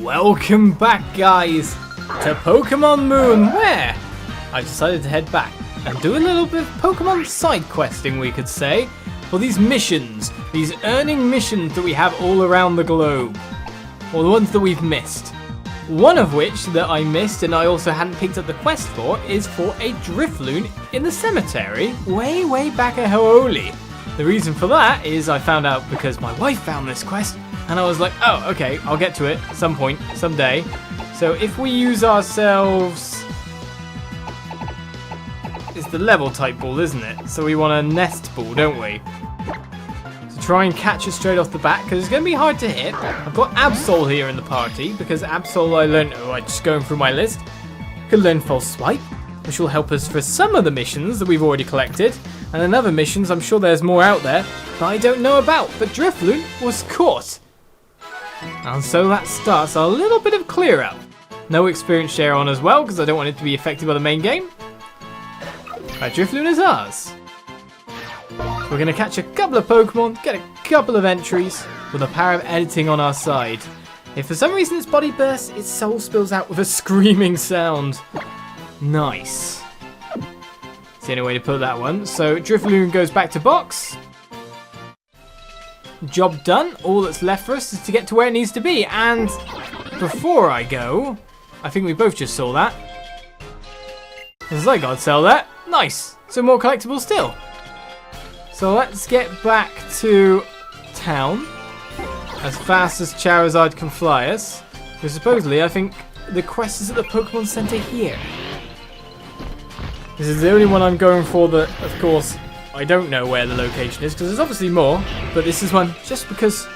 Welcome back, guys, to Pokemon Moon, where I decided to head back and do a little bit of Pokemon side questing, we could say, for these missions, these earning missions that we have all around the globe, or the ones that we've missed. One of which that I missed and I also hadn't picked up the quest for is for a Drifloon in the cemetery way back at Hooli. The reason for that is I found out because my wife found this quest and I was like, oh, okay, I'll get to it at some point, someday. So if we use ourselves... It's the level type ball, isn't it? So we want a nest ball, don't we? So try and catch it straight off the bat, because it's going to be hard to hit. I've got Absol here in the party, because Absol I learned, just going through my list. Could learn False Swipe, which will help us for some of the missions that we've already collected. And in other missions, I'm sure there's more out there that I don't know about. But Drifloon was caught. And so that starts a little bit of clear up. No experience share on as well, because I don't want it to be affected by the main game. Right, Drifloon is ours. We're going to catch a couple of Pokemon, get a couple of entries, with the power of editing on our side. If for some reason its body bursts, its soul spills out with a screaming sound. Nice. That's the only way to put that one. So Drifloon goes back to box. Job done. All that's left for us is to get to where it needs to be. And before I go, I think we both just saw that. As I gotta sell that. Nice. So more collectibles still. So let's get back to town as fast as Charizard can fly us. Because supposedly I think the quest is at the Pokemon Center here. This is the only one I'm going for that, of course, I don't know where the location is, because there's obviously more, but this is one just because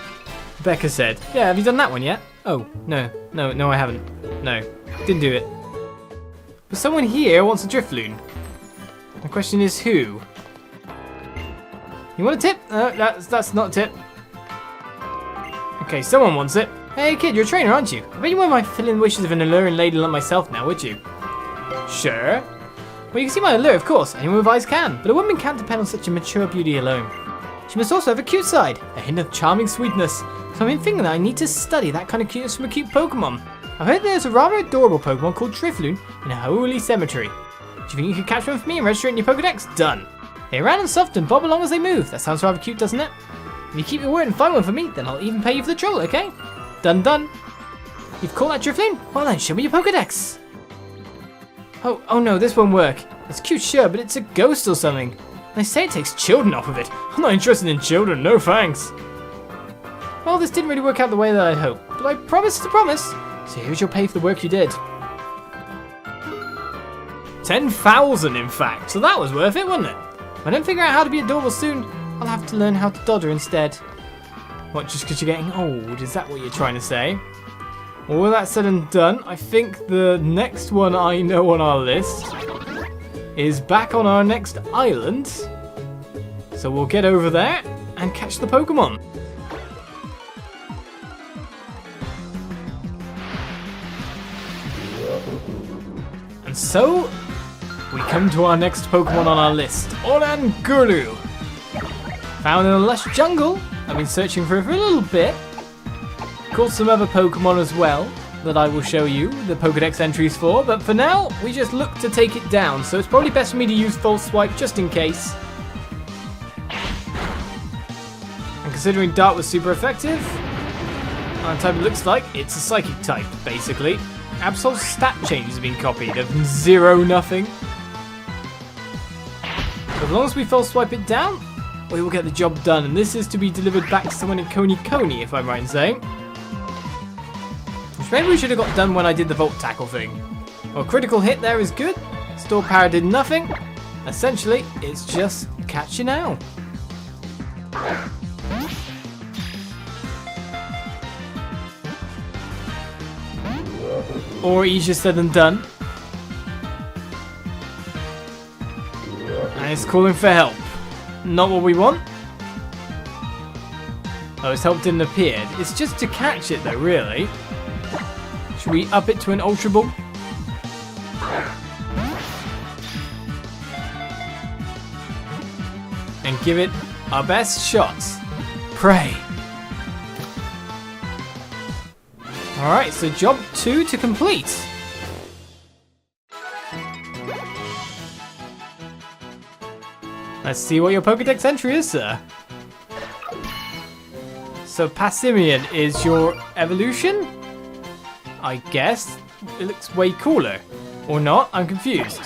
Becca said. Yeah, have you done that one yet? Oh, no, I haven't. No, didn't do it. But someone here wants a Drifloon. The question is who? You want a tip? That's not a tip. Okay, someone wants it. Hey kid, you're a trainer, aren't you? I bet you wouldn't mind fulfilling the wishes of an alluring lady like myself now, would you? Sure. Well, you can see my allure, of course. Anyone with eyes can. But a woman can't depend on such a mature beauty alone. She must also have a cute side, a hint of charming sweetness. So I've been thinking that I need to study that kind of cuteness from a cute Pokemon. I've heard there's a rather adorable Pokemon called Drifloon in a Hooli cemetery. Do you think you could catch one for me and register it in your Pokedex? Done. They run and soft and bob along as they move. That sounds rather cute, doesn't it? If you keep your word and find one for me, then I'll even pay you for the trouble, okay? Done. You've caught that Drifloon? Well then, show me your Pokedex. Oh no, this won't work. It's cute, sure, but it's a ghost or something. They say it takes children off of it. I'm not interested in children, no thanks. Well, this didn't really work out the way that I'd hoped, but I promised to promise. So here's your pay for the work you did. 10,000 in fact, so that was worth it, wasn't it? If I don't figure out how to be adorable soon, I'll have to learn how to dodder instead. What, just because you're getting old? Is that what you're trying to say? Well, with that said and done, I think the next one I know on our list is back on our next island. So we'll get over there and catch the Pokemon. And so, we come to our next Pokemon on our list, Oranguru. Found in a lush jungle. I've been searching for it for a little bit. Caught some other Pokemon as well that I will show you the Pokedex entries for, but for now, we just look to take it down, so it's probably best for me to use False Swipe just in case. And considering Dart was super effective, our type it looks like it's a Psychic type, basically. Absol's stat change has been copied of 0 nothing. As long as we False Swipe it down, we will get the job done, and this is to be delivered back to someone in Coney, if I'm right in saying. Which maybe we should have got done when I did the Volt Tackle thing. Well, critical hit there is good. Store power did nothing. Essentially, it's just catch you now. Or easier said than done. And it's calling for help. Not what we want. Oh, its help didn't appear. It's just to catch it though, really. Should we up it to an Ultra Ball? And give it our best shot. Pray. Alright, so job 2 to complete. Let's see what your Pokédex entry is, sir. So Passimian is your evolution? I guess. It looks way cooler. Or not, I'm confused.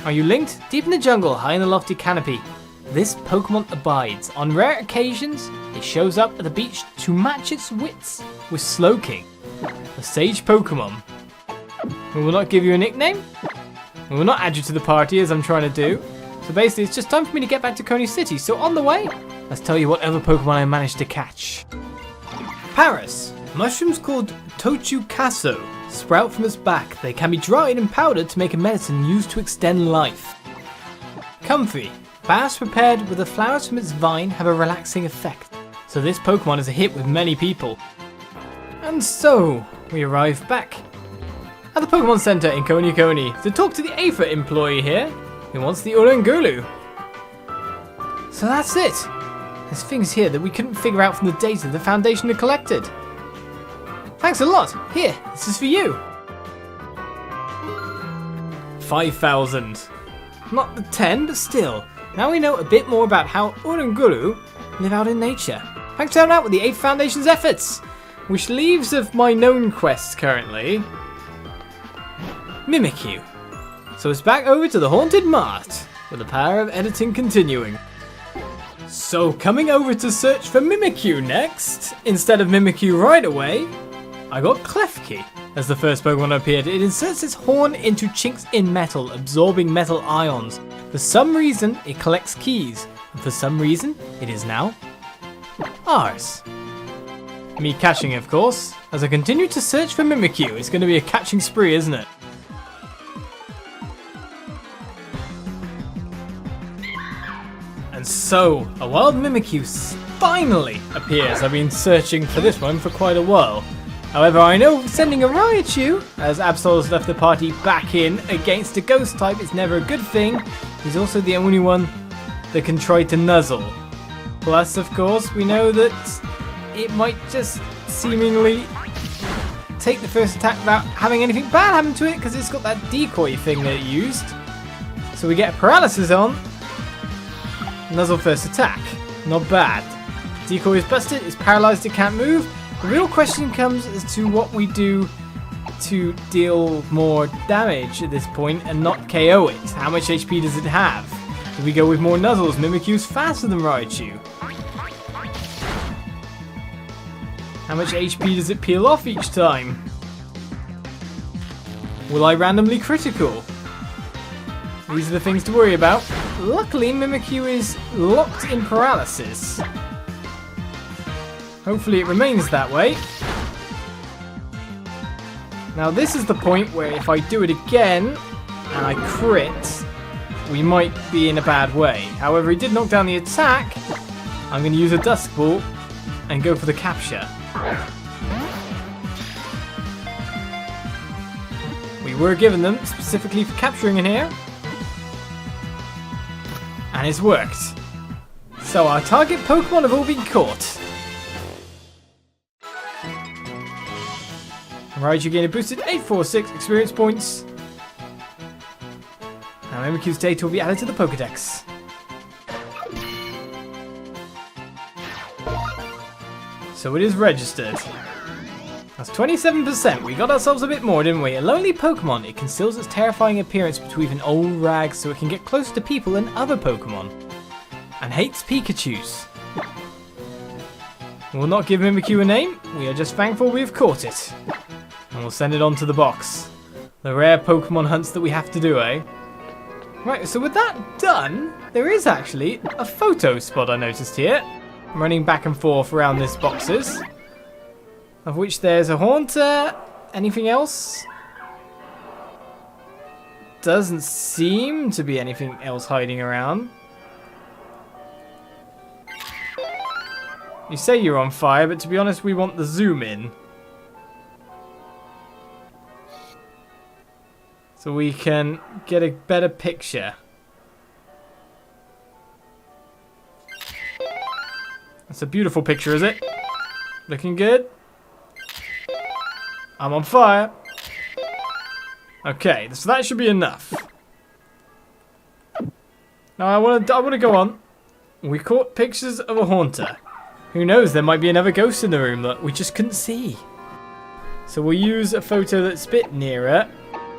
Are you linked? Deep in the jungle, high in the lofty canopy, this Pokemon abides. On rare occasions, it shows up at the beach to match its wits with Slowking, a sage Pokemon. We will not give you a nickname. We will not add you to the party as I'm trying to do. So basically, it's just time for me to get back to Coney City. So on the way, let's tell you what other Pokemon I managed to catch. Paris. Mushrooms called Tochukaso sprout from its back. They can be dried and powdered to make a medicine used to extend life. Comfy. Baths prepared with the flowers from its vine have a relaxing effect. So this Pokemon is a hit with many people. And so, we arrive back at the Pokemon Center in Coney to talk to the Aether employee here who wants the Oranguru. So that's it. There's things here that we couldn't figure out from the data the Foundation had collected. Thanks a lot. Here, this is for you. 5,000. Not the 10, but still. Now we know a bit more about how Oranguru live out in nature. Thanks to help out with the 8th Foundation's efforts. Which leaves of my known quests currently Mimikyu. So it's back over to the Haunted Mart, with the power of editing continuing. So coming over to search for Mimikyu next, instead of Mimikyu right away, I got Klefki as the first Pokemon appeared. It inserts its horn into chinks in metal, absorbing metal ions. For some reason, it collects keys, and for some reason, it is now ours. Me catching, of course. As I continue to search for Mimikyu, it's going to be a catching spree, isn't it? And so, a wild Mimikyu finally appears. I've been searching for this one for quite a while. However, I know sending a Raichu, as Absol has left the party back in against a ghost type, is never a good thing. He's also the only one that can try to nuzzle. Plus, of course, we know that it might just seemingly take the first attack without having anything bad happen to it because it's got that decoy thing that it used. So we get paralysis on. Nuzzle first attack. Not bad. Decoy is busted, it's paralyzed, it can't move. The real question comes as to what we do to deal more damage at this point and not KO it. How much HP does it have? Do we go with more nuzzles? Mimikyu's faster than Raichu. How much HP does it peel off each time? Will I randomly critical? These are the things to worry about. Luckily, Mimikyu is locked in paralysis. Hopefully it remains that way. Now this is the point where if I do it again and I crit, we might be in a bad way. However, he did knock down the attack. I'm going to use a Dusk Ball and go for the capture. We were given them specifically for capturing in here. And it's worked. So our target Pokemon have all been caught. Raichu gained a boosted 846 experience points. Now Mimikyu's data will be added to the Pokédex. So it is registered. That's 27%. We got ourselves a bit more, didn't we? A lonely Pokemon. It conceals its terrifying appearance between old rags so it can get closer to people and other Pokemon. And hates Pikachus. We'll not give Mimikyu a name. We are just thankful we've caught it. And we'll send it on to the box. The rare Pokemon hunts that we have to do, eh? Right, so with that done, there is actually a photo spot I noticed here. Running back and forth around this boxes. Of which there's a Haunter. Anything else? Doesn't seem to be anything else hiding around. You say you're on fire, but to be honest, we want the zoom in. So we can get a better picture. That's a beautiful picture, is it? Looking good? I'm on fire. Okay, so that should be enough. Now I want to go on. We caught pictures of a haunter. Who knows, there might be another ghost in the room that we just couldn't see. So we'll use a photo that's a bit nearer,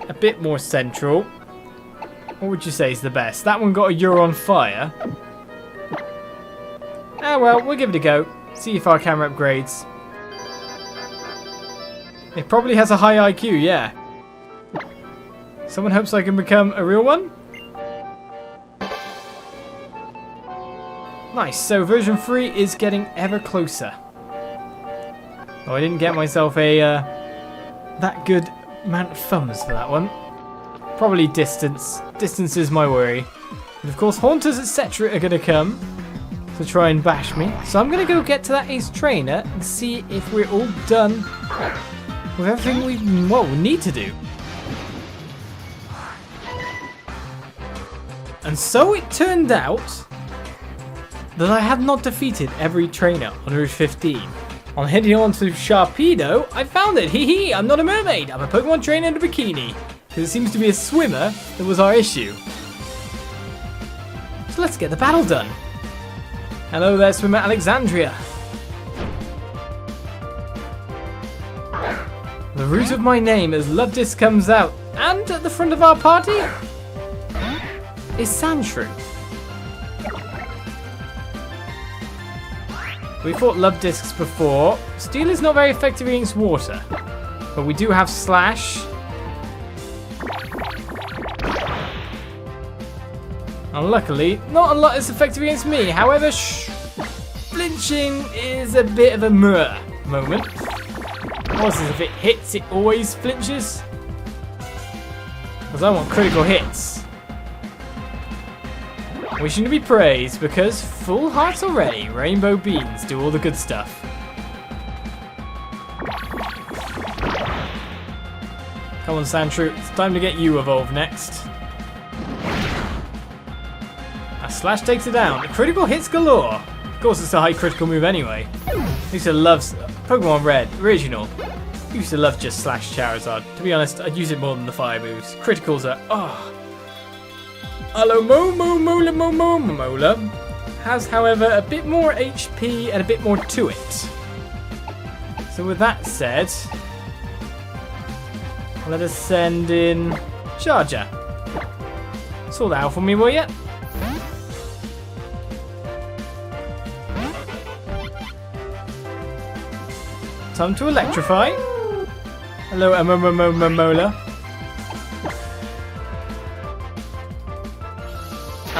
a bit more central. What would you say is the best? That one got a "you're on fire." Ah well, we'll give it a go. See if our camera upgrades. It probably has a high IQ, yeah. Someone hopes I can become a real one? Nice, so version 3 is getting ever closer. Oh, I didn't get myself a that good amount of thumbs for that one. Probably distance. Distance is my worry. And of course, haunters, etc. are going to come to try and bash me. So I'm going to go get to that ace trainer and see if we're all done with everything we need to do. And so it turned out that I had not defeated every trainer on Route 15. On heading on to Sharpedo, I found it. Hee hee, I'm not a mermaid. I'm a Pokemon trainer in a bikini. Because it seems to be a swimmer that was our issue. So let's get the battle done. Hello there, swimmer Alexandria. The root of my name as Love Disc comes out. And at the front of our party is Sandshrew. We fought Love Discs before. Steel is not very effective against water. But we do have Slash. And luckily, not a lot is effective against me. However, flinching is a bit of a moment. What's this? If it hits, it always flinches? Because I want critical hits. Wishing to be praised because full hearts already. Rainbow beans do all the good stuff. Come on, Sandshrew. It's time to get you evolved next. A Slash takes it down. Critical hits galore. Of course, it's a high critical move anyway. I used to love Pokemon Red, original. I used to love just Slash Charizard. To be honest, I'd use it more than the fire moves. Criticals are, Mola has, however, a bit more HP and a bit more to it. So with that said, let us send in Charger. Sort that out for me, will ya? Time to electrify. Hello, Mola.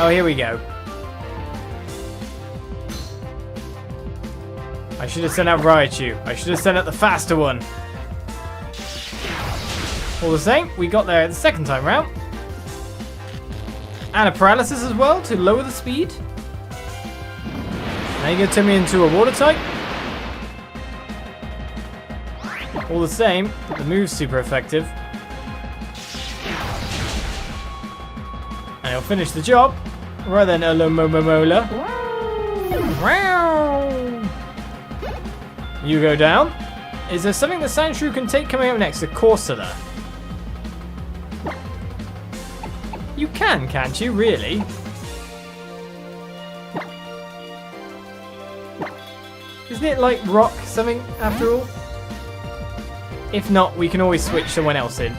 Oh, here we go. I should have sent out Raichu. I should have sent out the faster one. All the same, we got there the second time round. And a paralysis as well to lower the speed. Now you're going to turn me into a water type. All the same, the move's super effective. And it'll finish the job. Right then, Mola. You go down. Is there something that Sandshrew can take coming up next? A Corsola. You can, can't you? Really? Isn't it like rock something after all? If not, we can always switch someone else in.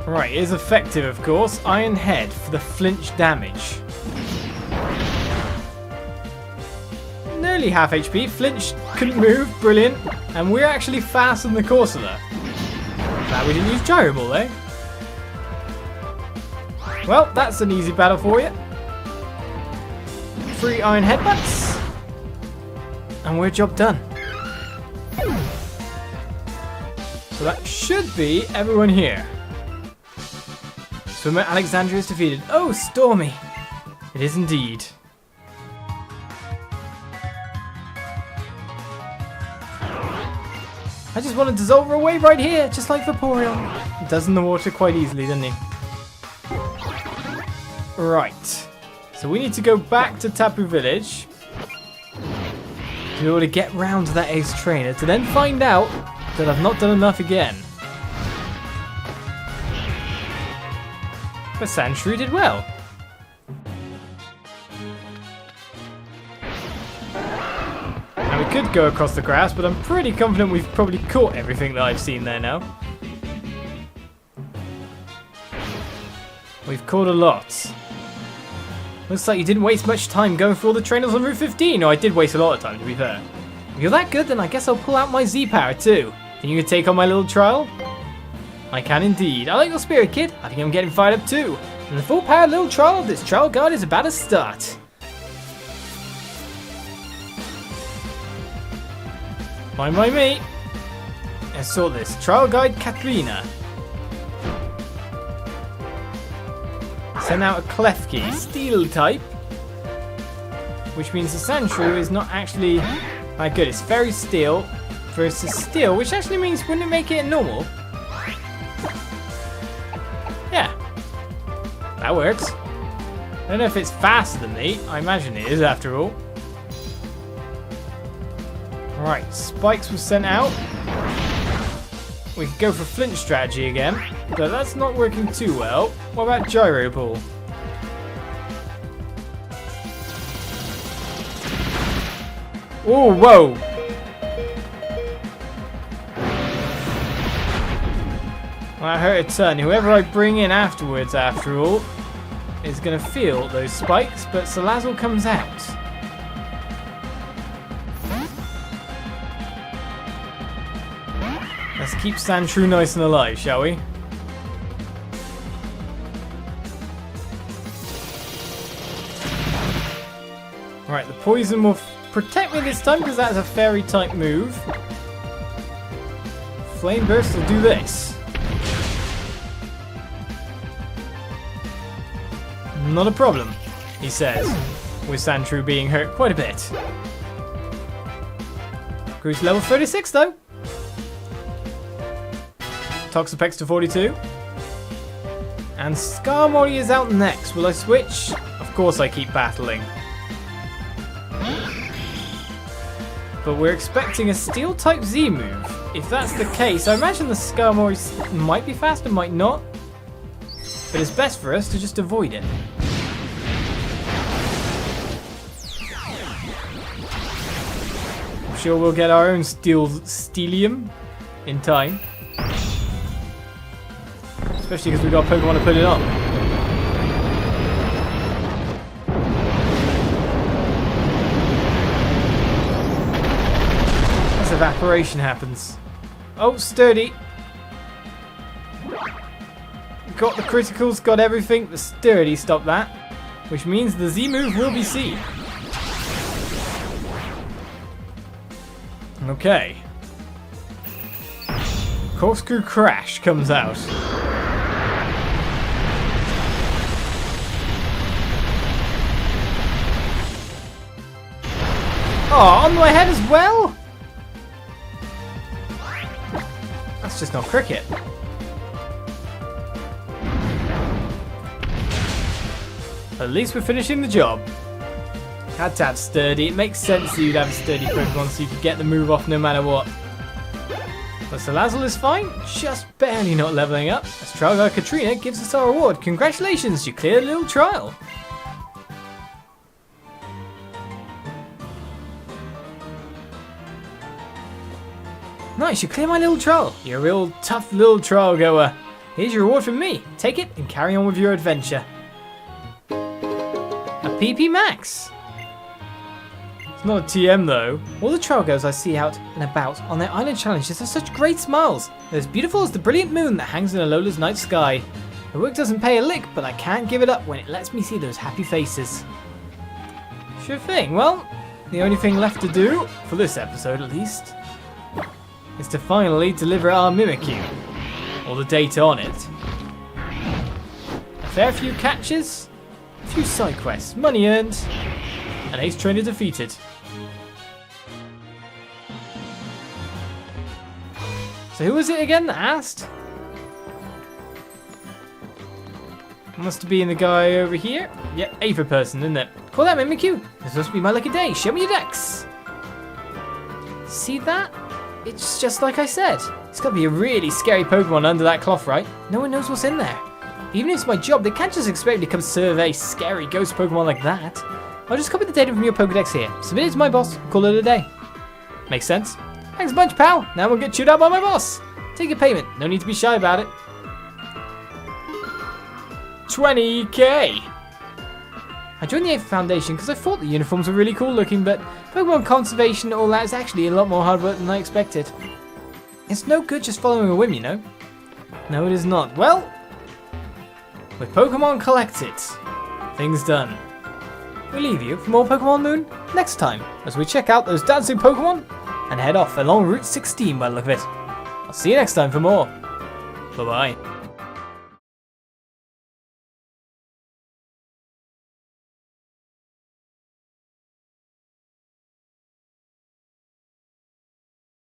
Right, it is effective, of course. Iron Head for the flinch damage. Nearly half HP. Flinch couldn't move. Brilliant. And we're actually faster than the Corsola. Glad we didn't use Gyro Ball, eh? Well, that's an easy battle for you. 3 Iron Headbutts. And we're job done. So that should be everyone here. Swimmer Alexandria is defeated. Oh, Stormy. It is indeed. I just want to dissolve her away right here, just like Vaporeon. He does in the water quite easily, doesn't he? Right. So we need to go back to Tapu Village in order to get round to that ace trainer to then find out that I've not done enough again. But Sandshrew did well. Now we could go across the grass, but I'm pretty confident we've probably caught everything that I've seen there now. We've caught a lot. Looks like you didn't waste much time going through all the trainers on Route 15. No, I did waste a lot of time, to be fair. If you're that good, then I guess I'll pull out my Z-Power too. Think you can take on my little trial? I can indeed. I like your spirit, kid. I think I'm getting fired up too. And the full power little trial of this trial guide is about to start. Fine by me. Let's sort this. Trial guide Katrina. Send out a Klefki, steel type, which means the Sandshrew is not actually that good. It's very steel versus steel, which actually means wouldn't it make it normal? Yeah, that works. I don't know if it's faster than me. I imagine it is after all. Right, spikes was sent out. We could go for flint strategy again, but that's not working too well. What about gyro ball? Oh, whoa! That hurt a ton. Whoever I bring in afterwards, after all, is going to feel those spikes, but Salazzle comes out. Let's keep Sandshrew nice and alive, shall we? Right, the poison will protect me this time because that's a fairy type move. Flame Burst will do this. Not a problem, he says, with Sandshrew being hurt quite a bit. Grew to level 36 though. Toxapex to 42. And Skarmory is out next. Will I switch? Of course I keep battling. But we're expecting a steel type Z move. If that's the case, I imagine the Skarmory might be faster, might not. But it's best for us to just avoid it. I'm sure we'll get our own Steelium in time. Especially because we've got Pokemon to put it on. As evaporation happens. Oh, sturdy. Got the criticals, got everything. The sturdy stopped that. Which means the Z move will be seen. Okay. Corkscrew Crash comes out. Oh, on my head as well? That's just not cricket. At least we're finishing the job. Had to have sturdy. It makes sense that you'd have a sturdy Pokemon so you could get the move off no matter what. But Salazzle is fine, just barely not leveling up. As Trial Guide Katrina gives us our reward. Congratulations, you cleared a little trial. Nice, you clear my little trial. You're a real tough little trial goer. Here's your reward from me. Take it and carry on with your adventure. A PP Max. It's not a TM though. All the trial goers I see out and about on their island challenges have such great smiles. They're as beautiful as the brilliant moon that hangs in Alola's night sky. The work doesn't pay a lick, but I can't give it up when it lets me see those happy faces. Sure thing. Well, the only thing left to do, for this episode at least, is to finally deliver our Mimikyu, or the data on it. A fair few catches, a few side quests, money earned, an ace trainer defeated. So who was it again that asked? Must be in the guy over here. Yeah, Aether person, isn't it? Call that Mimikyu. It's supposed to be my lucky day. Show me your decks. See that? It's just like I said. It's got to be a really scary Pokemon under that cloth, right? No one knows what's in there. Even if it's my job, they can't just expect me to come survey scary ghost Pokemon like that. I'll just copy the data from your Pokedex here. Submit it to my boss. Call it a day. Makes sense. Thanks a bunch, pal. Now we'll get chewed out by my boss. Take your payment. No need to be shy about it. 20k. I joined the Aether Foundation because I thought the uniforms were really cool looking, but Pokemon conservation and all that is actually a lot more hard work than I expected. It's no good just following a whim, you know? No, it is not. Well, with Pokemon collected, things done. We leave you for more Pokemon Moon next time as we check out those dancing Pokemon and head off along Route 16 by the look of it. I'll see you next time for more. Bye-bye.